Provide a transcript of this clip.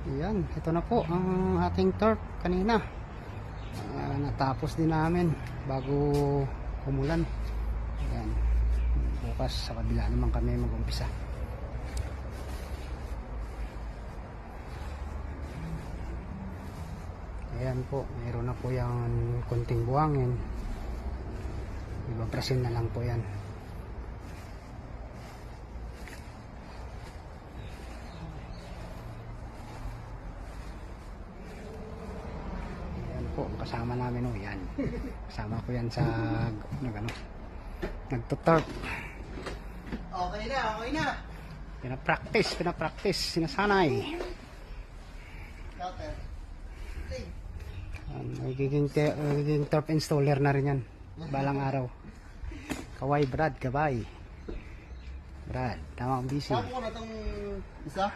Ayan, ito na po ang ating turf kanina. Natapos din namin bago umulan. Ayan. Bukas sa kabila naman kami mag-umpisa. Ayan po, mayroon na po yung kunting buhangin. Ibabrasin na lang po yan. Ayan po, kasama namin o yan. Kasama ko yan sa nagtuturf. Okay na, okay na. Pinapractice, sinasanay. Cutter. Magiging turf installer na rin yan balang araw. Kaway Brad, gabay Brad, tama ang busy. Saan ko na itong isa?